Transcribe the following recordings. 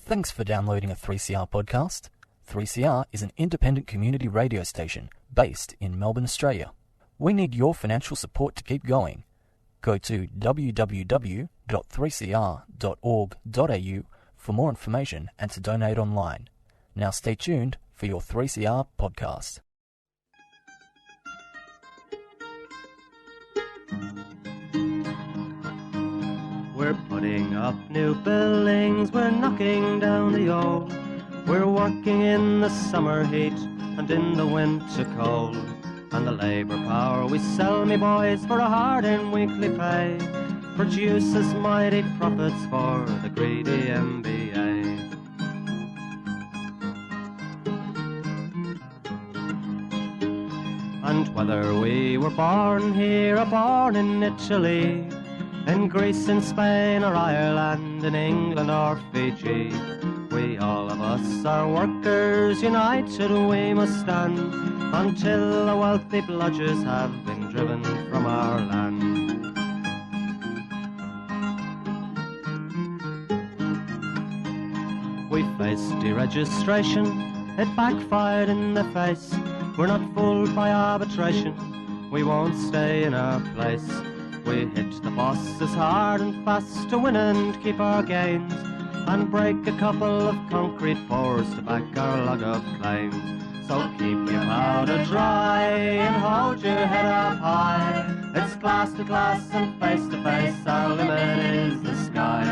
Thanks for downloading a 3CR podcast. 3CR is an independent community radio station based in Melbourne, Australia. We need your financial support to keep going. Go to www.3cr.org.au for more information and to donate online. Now stay tuned for your 3CR podcast. We're putting up new buildings, we're knocking down the old. We're working in the summer heat and in the winter cold. And the labour power we sell, me boys, for a hard-earned weekly pay produces mighty profits for the greedy MBA. And whether we were born here or born in Italy, in Greece, in Spain or Ireland, in England or Fiji, we all of us are workers, united we must stand, until the wealthy bludgers have been driven from our land. We faced deregistration, it backfired in the face. We're not fooled by arbitration, we won't stay in our place. We hit the bosses hard and fast to win and keep our gains, and break a couple of concrete pours to back our log of claims. So keep your powder dry and hold your head up high. It's class to class and face to face, our limit is the sky.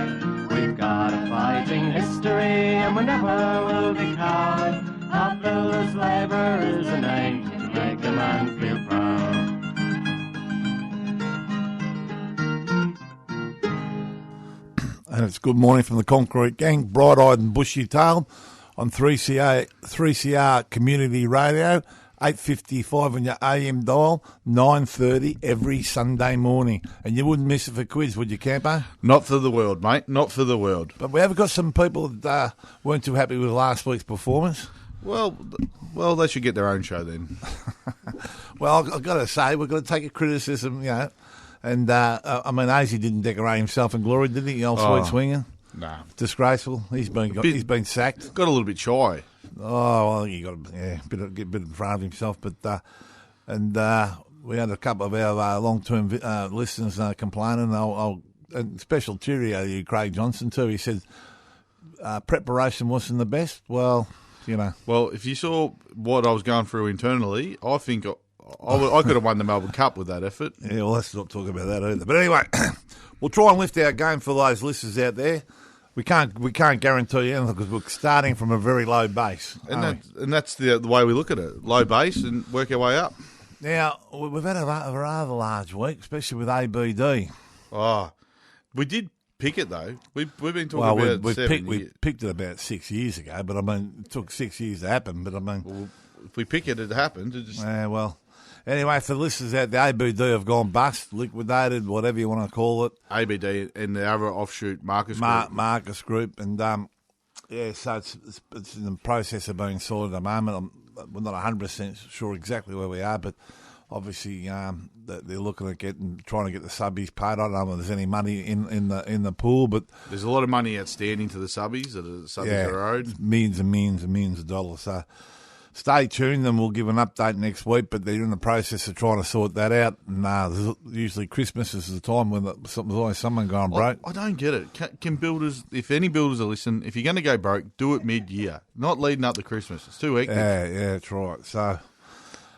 We've got a fighting history and we never will be cowed. Our builders' labour is a name to make a man feel proud. And it's good morning from the Concrete Gang, bright-eyed and bushy-tailed on 3CR Community Radio, 8:55 on your AM dial, 9:30 every Sunday morning. And you wouldn't miss it for quiz, would you, Campo? Not for the world, mate. Not for the world. But we have got some people that weren't too happy with last week's performance. Well, they should get their own show then. Well, I've got to say, we've got to take a criticism, you know. And, I mean, Azy didn't decorate himself in glory, did he? The old sweet swinger? No. Disgraceful. He's been sacked. Got a little bit shy. Oh, well, he got get a bit in front of himself. But we had a couple of our long-term listeners complaining. And special cheerio to you, Craig Johnson, too. He said preparation wasn't the best. Well, you know. Well, if you saw what I was going through internally, I think I could have won the Melbourne Cup with that effort. Yeah, well, let's not talk about that either. But anyway, we'll try and lift our game for those listeners out there. We can't guarantee anything because we're starting from a very low base. And that's the way we look at it. Low base and work our way up. Now, we've had a rather large week, especially with ABD. Oh, we did pick it, though. We've been talking about it 7 years. We picked it about 6 years ago, but I mean, it took 6 years to happen. But I mean... Well, if we pick it, it happens. Well... Anyway, for the listeners out there, ABD have gone bust, liquidated, whatever you want to call it. ABD and the other offshoot Marcus Group. Marcus Group. And, so it's in the process of being sorted at the moment. We're not 100% sure exactly where we are, but obviously they're looking at trying to get the subbies paid. I don't know if there's any money in the pool, but... There's a lot of money outstanding to the subbies are owed. Millions and millions and millions of dollars, so... Stay tuned and we'll give an update next week, but they're in the process of trying to sort that out. And usually Christmas is the time when there's always someone going broke. I don't get it. Can builders, if any builders are listening, if you're going to go broke, do it mid-year, not leading up to Christmas. It's too hectic. Yeah, that's right. So,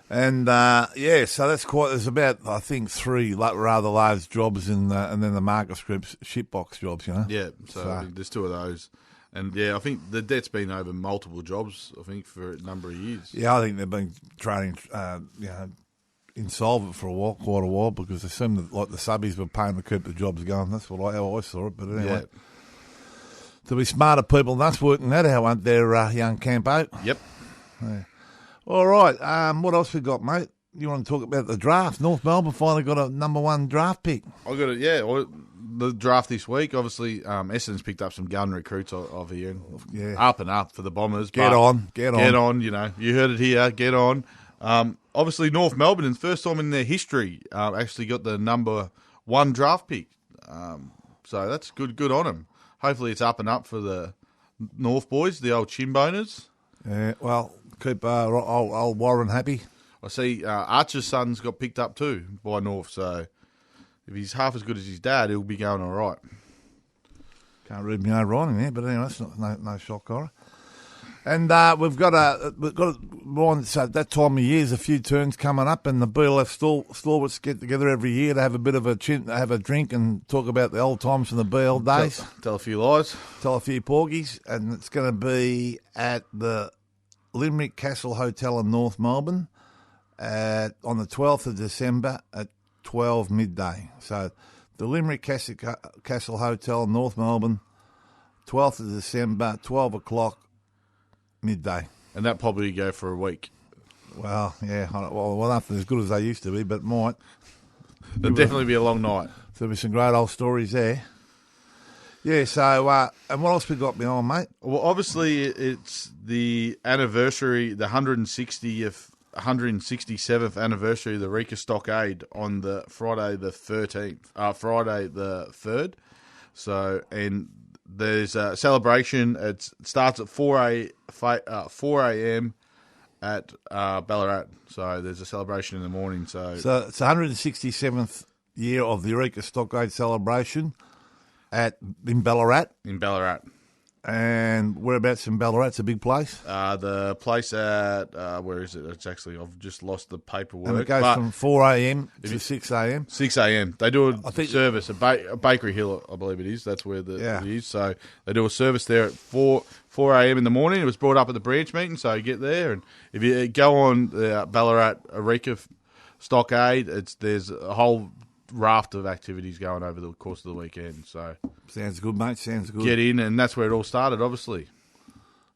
so that's quite, there's about, I think, 3 rather large jobs and then the Marcus Group's shitbox jobs, you know? Yeah, so there's 2 of those. And, I think the debt's been over multiple jobs, I think, for a number of years. Yeah, I think they've been trading, insolvent for quite a while, because they seem that, like, the subbies were paying to keep the jobs going. That's how I saw it. But anyway, to be smarter people than us working that out, aren't there, young Campo? Yep. Yeah. All right, what else we got, mate? You want to talk about the draft? North Melbourne finally got a number 1 draft pick. I got it, the draft this week, obviously, Essendon's picked up some gun recruits over here. Up and up for the Bombers. Get on. You know, you heard it here. Get on. Obviously, North Melbourne, in the first time in their history, actually got the number 1 draft pick. So that's good on them. Hopefully, it's up and up for the North boys, the old chin boners. Yeah, well, keep old Warren happy. I see Archer's son's got picked up too by North, so if he's half as good as his dad, he'll be going all right. Can't read my own writing there, but anyway, that's no shock horror. And we've got one. So that time of year, there's a few turns coming up, and the BLF stalwarts get together every year to have a bit of have a drink and talk about the old times from the BL days. Tell a few lies. Tell a few porgies, and it's going to be at the Limerick Castle Hotel in North Melbourne on the 12th of December at 12 midday. So the Limerick Castle Hotel, North Melbourne, 12th of December, 12 o'clock, midday. And that probably go for a week. Well, yeah. Well, nothing as good as they used to be, but might. It'll definitely be a long night. There'll be some great old stories there. Yeah, so, and what else we got behind, mate? Well, obviously, it's the anniversary, the 167th anniversary of the Rika Stockade on the Friday the 3rd. So, and there's a celebration. It starts at 4 a.m. at Ballarat. So there's a celebration in the morning. So it's the 167th year of the Eureka Stockade celebration in Ballarat. In Ballarat. And whereabouts in Ballarat? It's a big place. The place at where is it? It's actually I've just lost the paperwork. And it goes from 4 a.m. to 6 a.m. 6 a.m. They do a service at Bakery Hill, I believe it is. That's where it is. So they do a service there at 4 a.m. in the morning. It was brought up at the branch meeting, so you get there, and if you go on the Ballarat Eureka Stockade, there's a whole raft of activities going over the course of the weekend. So sounds good, mate. Sounds good. Get in, and that's where it all started, obviously.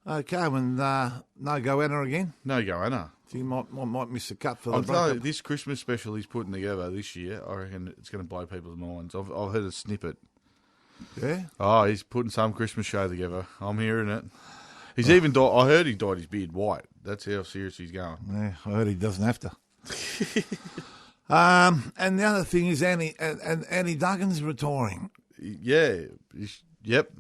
Okay, and no goanna again? No goanna. So you might miss a cut for the break. This Christmas special he's putting together this year, I reckon it's going to blow people's minds. I've heard a snippet. Yeah? Oh, he's putting some Christmas show together. I'm hearing it. He's even died. I heard he dyed his beard white. That's how serious he's going. Yeah, I heard he doesn't have to. And the other thing is Annie Duggan's retiring. Yeah. Yep.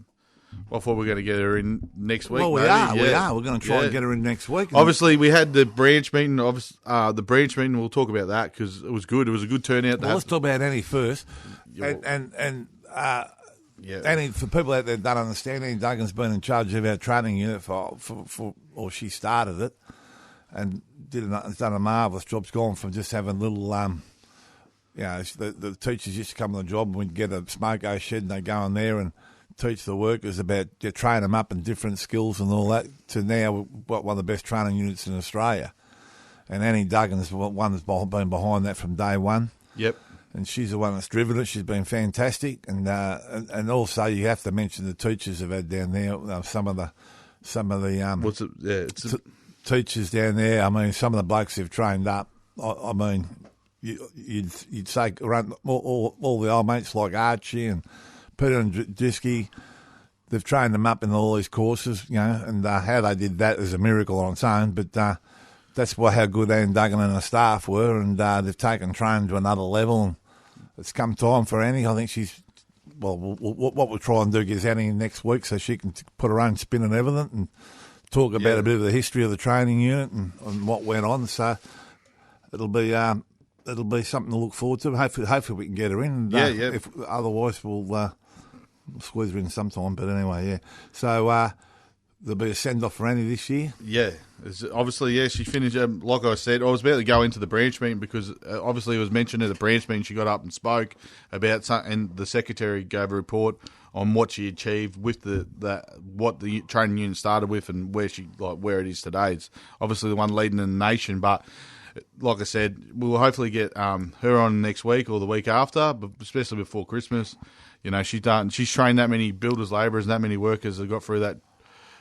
I thought we were going to get her in next week. Well, we are. We're going to try and get her in next week. Obviously, we had the branch meeting. The branch meeting, we'll talk about that because it was good. It was a good turnout. Well, let's talk about Annie first. Annie, for people out there that don't understand, Annie Duggan's been in charge of our training unit or she started it and done a marvellous job. It's gone from just having little, the teachers used to come on the job and we'd get a smoke shed and they'd go in there and teach the workers about, train them up in different skills and all that, to now we've got one of the best training units in Australia. And Annie Duggan's the one that's been behind that from day one. Yep. And she's the one that's driven it. She's been fantastic. And also you have to mention the teachers have had down there, some of the teachers down there. I mean, some of the blokes who've trained up, I mean, you'd say around all the old mates like Archie and Peter and Disky, they've trained them up in all these courses, and how they did that is a miracle on its own. But that's how good Annie Duggan and her staff were, and they've taken training to another level. And it's come time for Annie. I think she's what we'll try and do is Annie next week so she can put her own spin on everything and talk about a bit of the history of the training unit and what went on. So it'll be something to look forward to. Hopefully we can get her in. If otherwise, we'll squeeze her in sometime. But anyway, yeah. So there'll be a send off for Annie this year. Yeah, obviously, she finished. Like I said, I was about to go into the branch meeting because obviously it was mentioned at the branch meeting. She got up and spoke about something, and the secretary gave a report on what she achieved with what the training unit started with and where it is today. It's obviously the one leading in the nation, but like I said, we'll hopefully get her on next week or the week after, but especially before Christmas. She's trained that many builders, labourers, and that many workers that got through that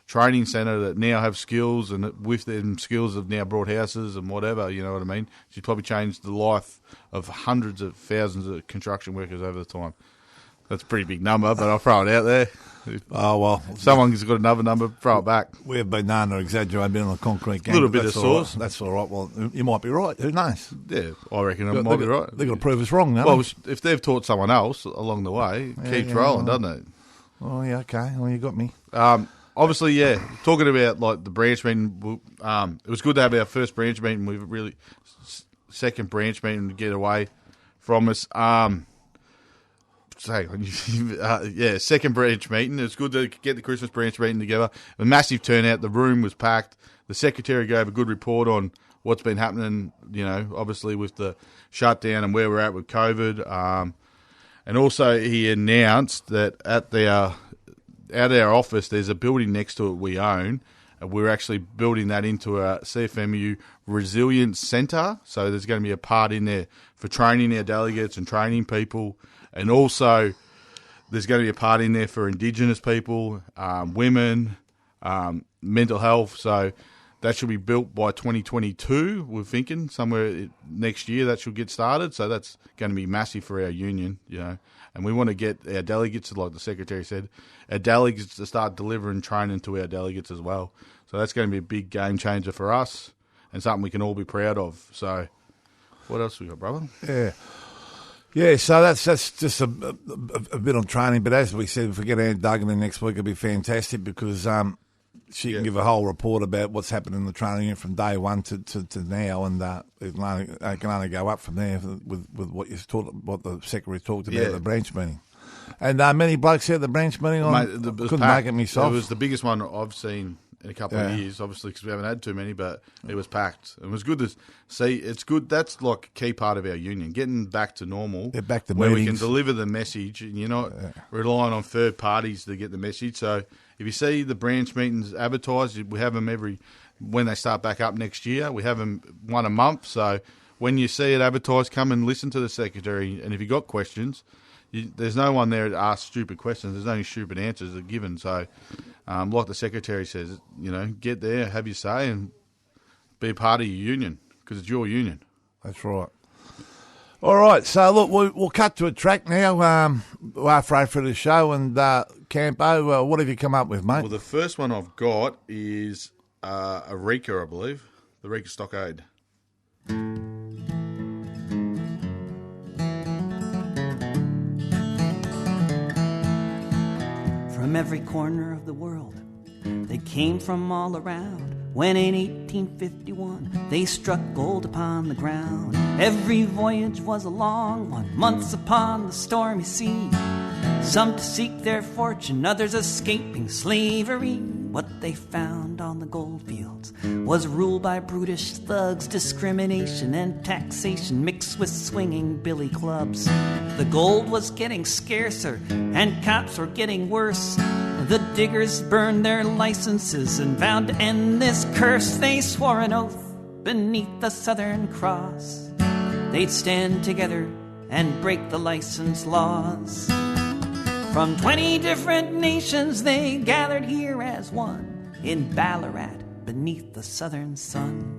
training centre that now have skills, and with them skills have now brought houses and whatever, you know what I mean? She's probably changed the life of hundreds of thousands of construction workers over the time. That's a pretty big number, but I'll throw it out there. Oh, well. If someone's got another number, throw it back. We have been known to exaggerate a bit on the concrete game. A little bit of sauce. That's all right. Well, you might be right. Who knows? Yeah, I reckon it might be right. They've got to prove us wrong, Well, if they've taught someone else along the way, it keeps rolling, doesn't it? Oh, yeah, okay. Well, you got me. obviously, yeah, talking about like the branch meeting, it was good to have our first branch meeting. We've really second branch meeting to get away from us. Second branch meeting. It was good to get the Christmas branch meeting together. A massive turnout. The room was packed. The secretary gave a good report on what's been happening, obviously with the shutdown and where we're at with COVID. And also he announced that at our office, there's a building next to it we own. And we're actually building that into a CFMEU Resilience Centre. So there's going to be a part in there for training our delegates and training people. And also, there's going to be a part in there for Indigenous people, women, mental health. So that should be built by 2022, we're thinking. Somewhere next year that should get started. So that's going to be massive for our union, And we want to get our delegates, like the Secretary said, our delegates to start delivering training to our delegates as well. So that's going to be a big game changer for us and something we can all be proud of. So what else we got, brother? Yeah, so that's just a bit on training. But as we said, if we get Ann Duggan in next week, it'll be fantastic because she can give a whole report about what's happened in the training unit from day one to now, and it can only go up from there with what the secretary talked about at the branch meeting. And many blokes at the branch meeting. Couldn't make it myself. It was the biggest one I've seen in a couple of years, obviously, because we haven't had too many, but it was packed. It was good to see. It's good. That's like a key part of our union, getting back to normal, back to where meetings. we can deliver the message, and you're not relying on third parties to get the message. So if you see the branch meetings advertised, we have them when they start back up next year. We have them one a month. So when you see it advertised, come and listen to the secretary. And if you've got questions, there's no one there to ask stupid questions. There's only stupid answers that are given. So like the secretary says, get there, have your say, and be a part of your union because it's your union. That's right. All right, so look, we'll cut to a track now. We're halfway through the show, and Campo, what have you come up with, mate? Well, the first one I've got is a Rika, I believe, the Rika Stockade. From every corner of the world, they came from all around. When in 1851 they struck gold upon the ground. Every voyage was a long one, months upon the stormy sea. Some to seek their fortune, others escaping slavery. What they found on the gold fields was rule by brutish thugs, discrimination and taxation mixed with swinging billy clubs. The gold was getting scarcer and cops were getting worse. The diggers burned their licenses and vowed to end this curse. They swore an oath beneath the Southern Cross. They'd stand together and break the license laws. From 20 different nations they gathered here as one in Ballarat beneath the southern sun.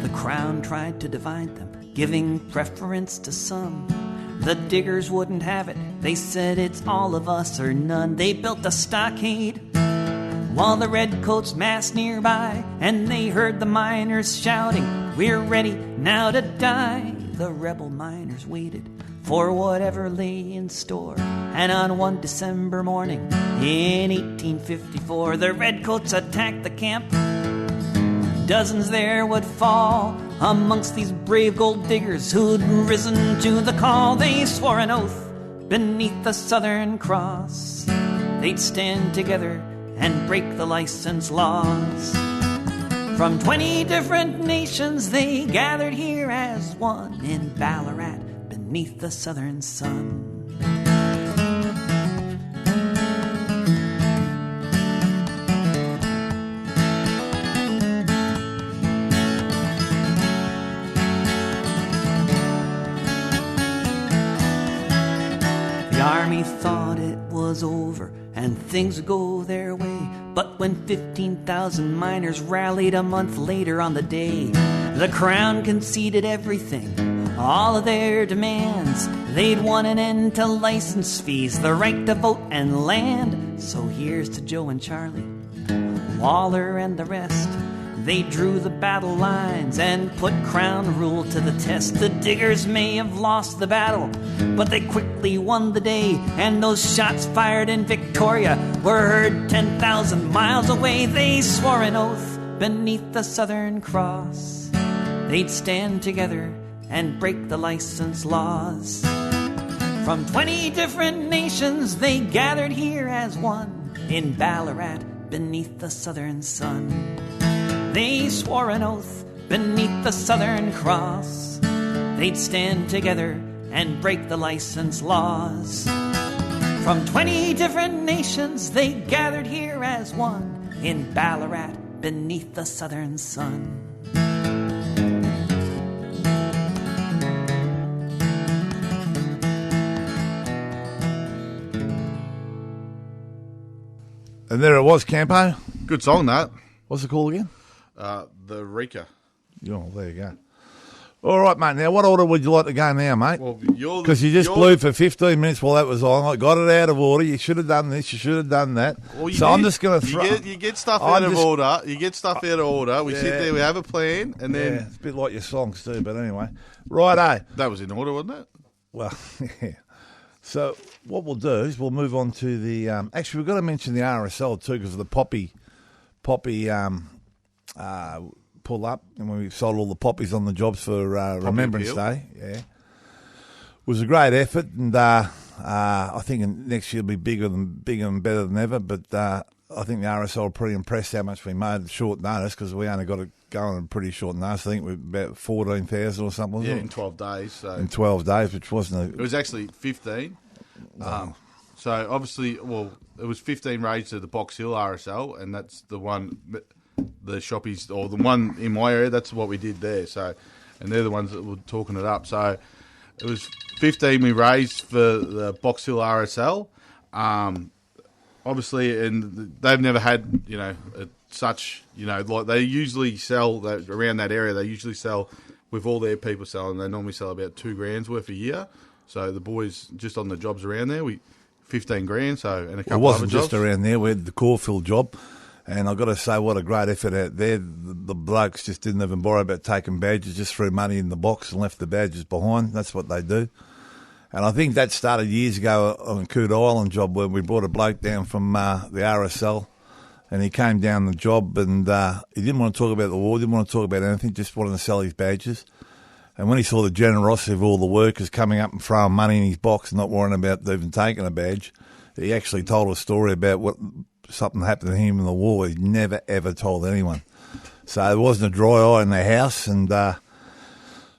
The Crown tried to divide them, giving preference to some. The diggers wouldn't have it. They said it's all of us or none. They built a stockade while the redcoats massed nearby, and they heard the miners shouting, "We're ready now to die." The rebel miners waited for whatever lay in store, and on one December morning in 1854, the redcoats attacked the camp. Dozens there would fall amongst these brave gold diggers who'd risen to the call. They swore an oath beneath the Southern Cross. They'd stand together and break the license laws. From 20 different nations they gathered here as one in Ballarat beneath the southern sun. The army thought it was over and things would go their way. But when 15,000 miners rallied a month later on the day, the Crown conceded everything, all of their demands. They'd won an end to license fees, the right to vote and land. So here's to Joe and Charlie, Waller and the rest. They drew the battle lines and put crown rule to the test. The diggers may have lost the battle, but they quickly won the day, and those shots fired in Victoria were heard 10,000 miles away. They swore an oath beneath the Southern Cross. They'd stand together and break the license laws. From 20 different nations they gathered here as one in Ballarat beneath the southern sun. They swore an oath beneath the Southern Cross. They'd stand together and break the license laws. From 20 different nations they gathered here as one in Ballarat beneath the southern sun. And there it was, Campo. Good song, that. What's it called again? The Rika. Oh, there you go. All right, mate. Now, what order would you like to go now, mate? Well, because you just blew for 15 minutes while that was on. I got it out of order. You should have done this. You should have done that. Well, so I'm just going to throw... You get stuff out of order. You get stuff out of order. We sit there, we have a plan, and then... Yeah, it's a bit like your songs too, but anyway. Righto. That was in order, wasn't it? Well, yeah. So what we'll do is we'll move on to the... actually, we've got to mention the RSL too, because of the poppy pull up, and when we sold all the poppies on the jobs for Remembrance Day. Yeah, it was a great effort, and I think next year will be bigger and better than ever. But I think the RSL are pretty impressed how much we made at short notice, because we only got it going in pretty short notice. I think we're about 14,000 or something. Wasn't it? In 12 days. So. In 12 days, which wasn't. It was actually 15. Wow. So obviously, well, it was 15 raised to the Box Hill RSL, and that's the one. The shoppies, or the one in my area, that's what we did there. So, and they're the ones that were talking it up. So, it was 15 we raised for the Box Hill RSL. Obviously, and they've never had, such, like they usually sell that around that area. They usually sell with all their people selling. They normally sell about $2,000 worth a year. So the boys just on the jobs around there, 15 grand. So and a couple. It wasn't other just jobs. Around there. We had the Caulfield job. And I've got to say, what a great effort out there. The blokes just didn't even worry about taking badges, just threw money in the box and left the badges behind. That's what they do. And I think that started years ago on a Coot Island job where we brought a bloke down from the RSL, and he came down the job, and he didn't want to talk about the war, didn't want to talk about anything, just wanted to sell his badges. And when he saw the generosity of all the workers coming up and throwing money in his box and not worrying about even taking a badge, he actually told a story about what... something happened to him in the war. He never, ever told anyone. So there wasn't a dry eye in the house, and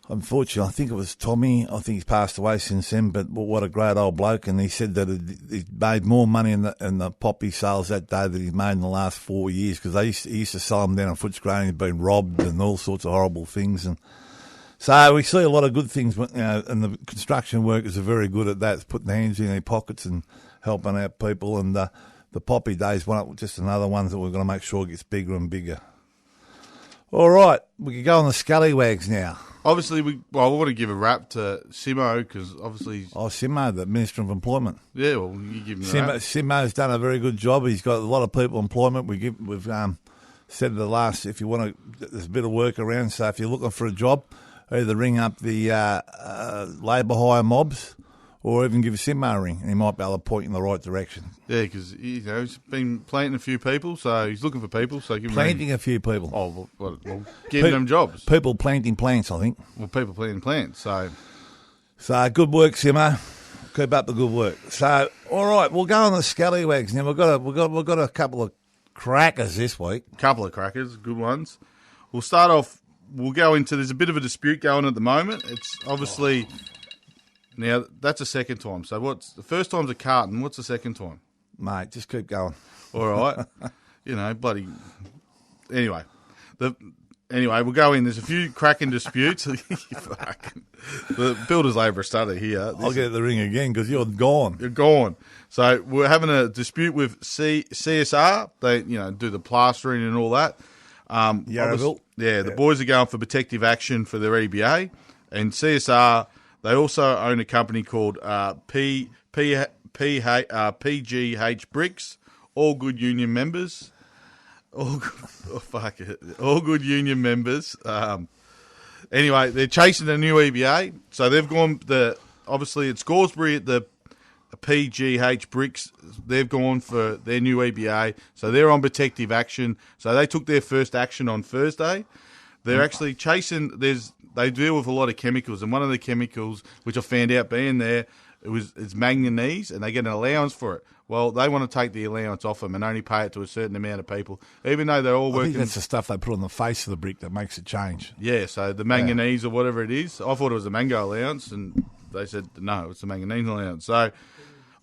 unfortunately, I think it was Tommy. I think he's passed away since then, but what a great old bloke. And he said that he made more money in the poppy sales that day than he's made in the last 4 years, because he used to sell them down on Footscray. He'd been robbed and all sorts of horrible things. And so we see a lot of good things, and the construction workers are very good at that, putting hands in their pockets and helping out people. And the poppy days just another one that we're going to make sure gets bigger and bigger. All right, we can go on the scallywags now. Obviously, we want to give a rap to Simo, because obviously... Simo, the Minister of Employment. Yeah, well, you give him a rap. Simo's done a very good job. He's got a lot of people employment. We've said at the last, if you want to, there's a bit of work around, so if you're looking for a job, either ring up the labour hire mobs, or even give Simo a ring, and he might be able to point you in the right direction. Yeah, because he's been planting a few people, so he's looking for people. So give him planting a few people. Oh, well giving them jobs. People planting plants, I think. Well, people planting plants. So good work, Simo. Keep up the good work. So, all right, we'll go on the scallywags now. We've got a couple of crackers this week. Couple of crackers, good ones. We'll start off. We'll go into. There's a bit of a dispute going at the moment. It's obviously. Now, that's a second time. So the first time's a carton. What's the second time? Mate, just keep going. All right. Bloody... Anyway. We'll go in. There's a few cracking disputes. The builder's labour study here. I'll get the ring again because you're gone. You're gone. So we're having a dispute with CSR. They, do the plastering and all that. Yarraville. Yeah, the boys are going for protective action for their EBA. And CSR... They also own a company called PGH Bricks, all good union members. all good, fuck it, all good union members. Anyway, they're chasing a new EBA, so they've gone obviously it's Scoresby at the PGH Bricks. They've gone for their new EBA, so they're on protective action. So they took their first action on Thursday. They're actually chasing. They deal with a lot of chemicals, and one of the chemicals which I found out being there it's manganese, and they get an allowance for it. Well, they want to take the allowance off them and only pay it to a certain amount of people, even though they're all working. I think that's the stuff they put on the face of the brick that makes it change. Yeah, so the manganese or whatever it is. I thought it was a mango allowance, and they said no, it's a manganese allowance. So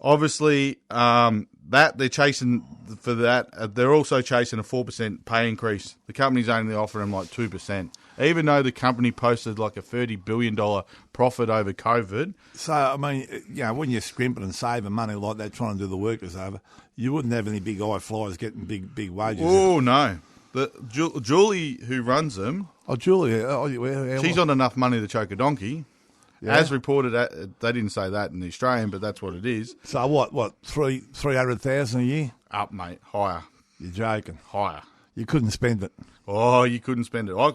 obviously, that they're chasing for that. They're also chasing a 4% pay increase. The company's only offering them like 2%, even though the company posted like a $30 billion profit over COVID. So, I mean, when you're scrimping and saving money like that, trying to do the workers over, you wouldn't have any big high flyers getting big wages. Oh, no. Julie, who runs them... Oh, Julie. She's on enough money to choke a donkey. Yeah. As reported, they didn't say that in the Australian, but that's what it is. So what 300,000 a year? Up, mate. Higher. You're joking. Higher. You couldn't spend it. Oh, you couldn't spend it. I'd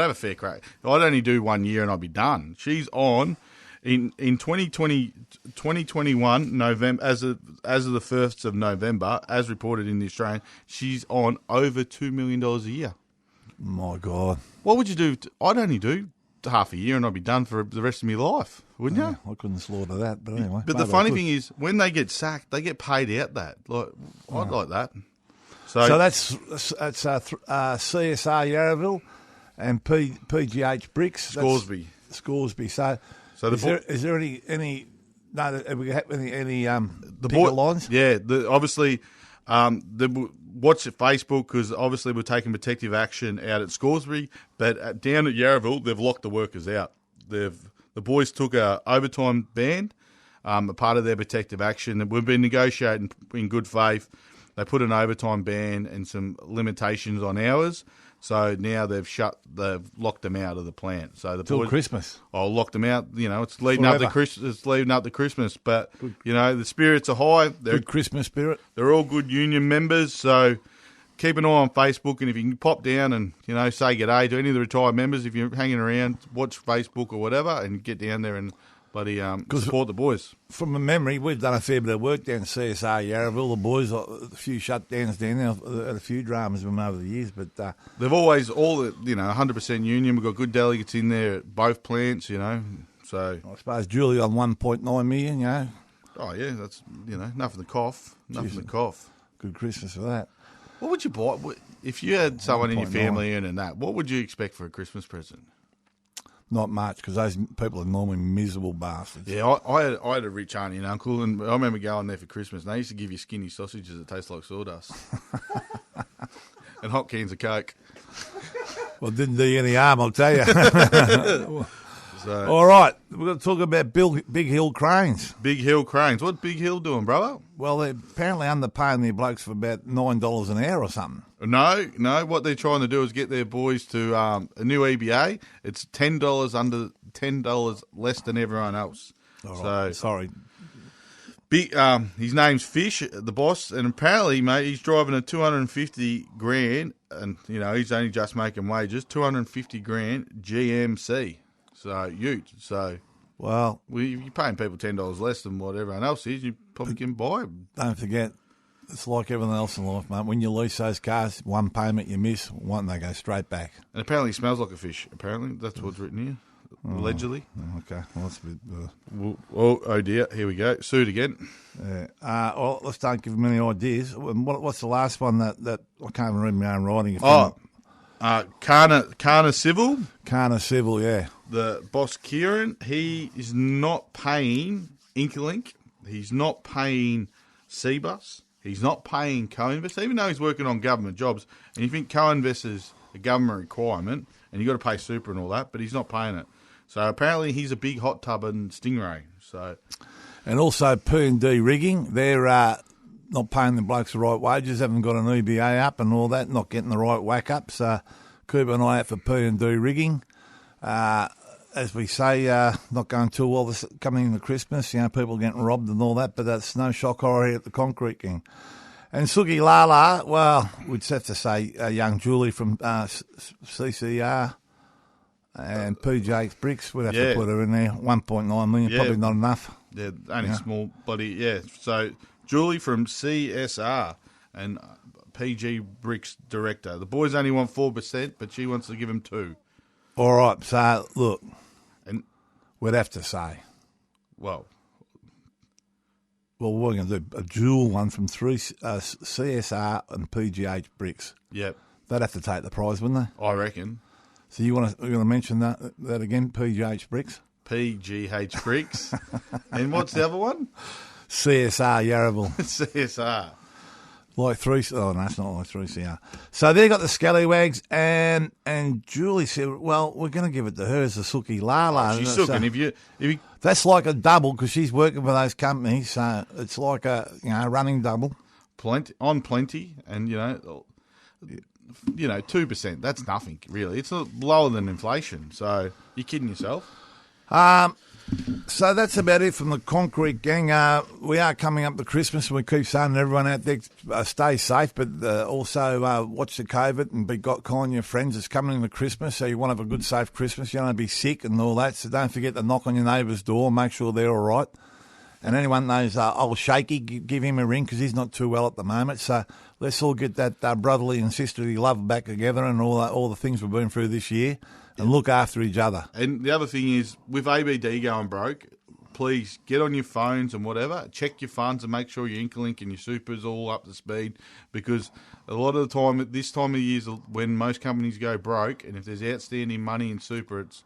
have a fair crack. I'd only do 1 year and I'd be done. She's on in 2021 November as of the 1st of November, as reported in the Australian. She's on over $2 million a year. My God. What would you do? I'd only do half a year and I'd be done for the rest of my life, wouldn't you? I couldn't slaughter that, but anyway. But the funny thing is, when they get sacked, they get paid out that. I'd like that. So that's CSR Yarraville and PGH Bricks. Scoresby. So is there any have we had any picket lines? Yeah, obviously watch Facebook, because obviously we're taking protective action out at Scoresby, but down at Yarraville they've locked the workers out. The boys took a overtime ban, a part of their protective action, and we've been negotiating in good faith. They put an overtime ban and some limitations on hours. So now they've locked them out of the plant. So till Christmas. I'll lock them out. It's leading up to Christmas. It's leading up to Christmas, but the spirits are high. Good Christmas spirit. They're all good union members. So keep an eye on Facebook, and if you can pop down and say g'day to any of the retired members, if you're hanging around, watch Facebook or whatever, and get down there and bloody support the boys. From a memory, we've done a fair bit of work down at CSR Yarraville. The boys, a few shutdowns down there, a few dramas with them over the years, but they've always 100% union. We've got good delegates in there at both plants, So I suppose Julie on 1.9 million, Oh yeah, that's nothing to cough. Nothing to cough. Good Christmas for that. What would you buy if you had someone in your family earning that? What would you expect for a Christmas present? Not much, because those people are normally miserable bastards. Yeah, I had a rich auntie and uncle, and I remember going there for Christmas, and they used to give you skinny sausages that taste like sawdust. And hot cans of Coke. Well, it didn't do you any harm, I'll tell you. All right, we're going to talk about Big Hill Cranes. Big Hill Cranes. What's Big Hill doing, brother? Well, they're apparently underpaying their blokes for about $9 an hour or something. No. What they're trying to do is get their boys to a new EBA. It's $10 less than everyone else. All right. Sorry. His name's Fish, the boss, and apparently, mate, he's driving a $250,000, and he's only just making wages. $250,000 GMC. So Ute. So well, you're paying people $10 less than what everyone else is. You probably can buy them. Don't forget, it's like everything else in life, mate. When you lease those cars, one payment you miss, one they go straight back. And apparently, he smells like a fish. Apparently, that's what's written here. Allegedly. Okay. Well, that's a bit. Oh dear. Here we go. Sued again. Well, let's don't give them any ideas. What's the last one that I can't even read my own writing? Kana Civil. Kana Civil, yeah. The boss Kieran, he is not paying Inklink. He's not paying Cbus. He's not paying Co-Invest, even though he's working on government jobs. And you think Co-Invest is a government requirement, and you've got to pay super and all that, but he's not paying it. So apparently he's a big hot tub and Stingray. So, and also P&D Rigging, they're not paying the blokes the right wages, haven't got an EBA up and all that, not getting the right whack up. So keep an eye out for P&D Rigging. As we say, not going too well this coming into Christmas. People getting robbed and all that, but that's no shock horror here at the Concrete King. And Suki Lala, well, we'd have to say young Julie from CCR and PJ's Bricks. We'd have to put her in there. 1.9 million, probably not enough. Yeah, only small body. Yeah, so Julie from CSR and PG Bricks director. The boys only want 4%, but she wants to give them 2%. All right, so look, and we'd have to say, well, we're going to do a dual one from CSR and PGH Bricks. Yep, they'd have to take the prize, wouldn't they? I reckon. So you want to mention that again? PGH Bricks. PGH Bricks, and what's the other one? CSR Yarraville. CSR. Like 3, oh no, it's not like 3CR. So they got the scallywags, and Julie said, well, we're going to give it to her as a Suki Lala. Oh, she's sooking. If you, that's like a double because she's working for those companies, so it's like a running double. Plenty, and 2%. That's nothing really. It's lower than inflation. So you're kidding yourself. So that's about it from the Concrete Gang. We are coming up to Christmas, and we keep saying to everyone out there, stay safe, but also watch the COVID and be kind to your friends. It's coming into Christmas, so you want to have a good, safe Christmas. You don't want to be sick and all that, so don't forget to knock on your neighbour's door, make sure they're all right. And anyone knows old Shaky, give him a ring because he's not too well at the moment. So let's all get that brotherly and sisterly love back together and all the things we've been through this year. And look after each other. And the other thing is, with ABD going broke, please get on your phones and whatever, check your funds and make sure your Inklink and your Super's all up to speed, because a lot of the time, this time of year is when most companies go broke, and if there's outstanding money in Super, it's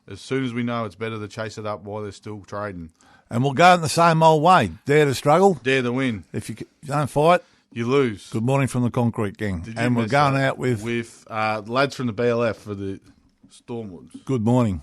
as soon as we know, it's better to chase it up while they're still trading. And we'll go in the same old way. Dare to struggle. Dare to win. If you don't fight, you lose. Good morning from the Concrete Gang. And we're going out with lads from the BLF for the Stormwoods. Good morning.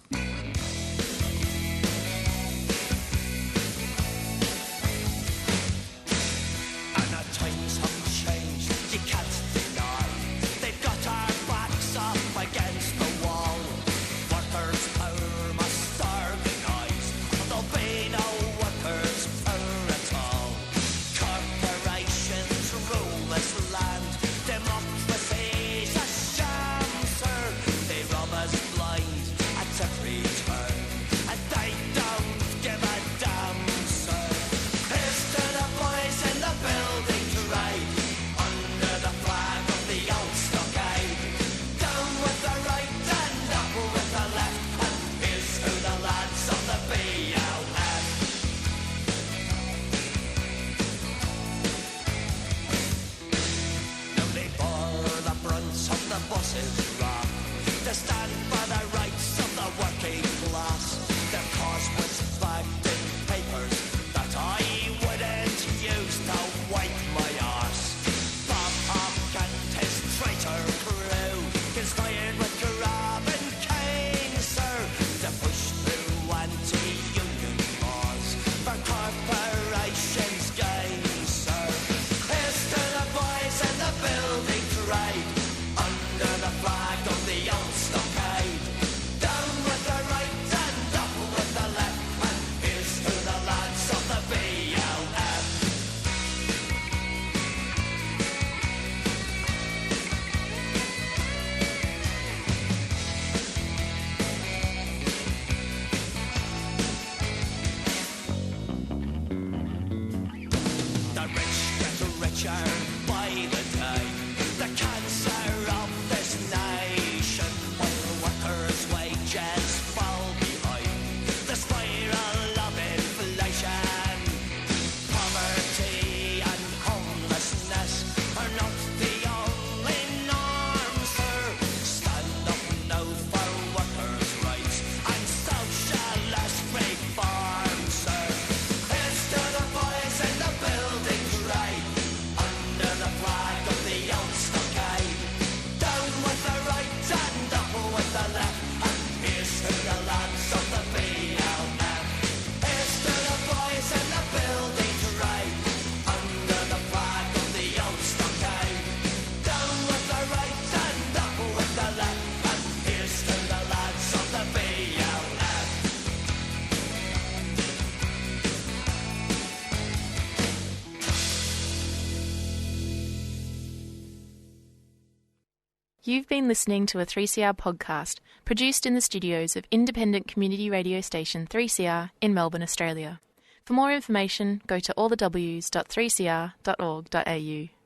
You've been listening to a 3CR podcast produced in the studios of independent community radio station 3CR in Melbourne, Australia. For more information, go to allthews.3cr.org.au.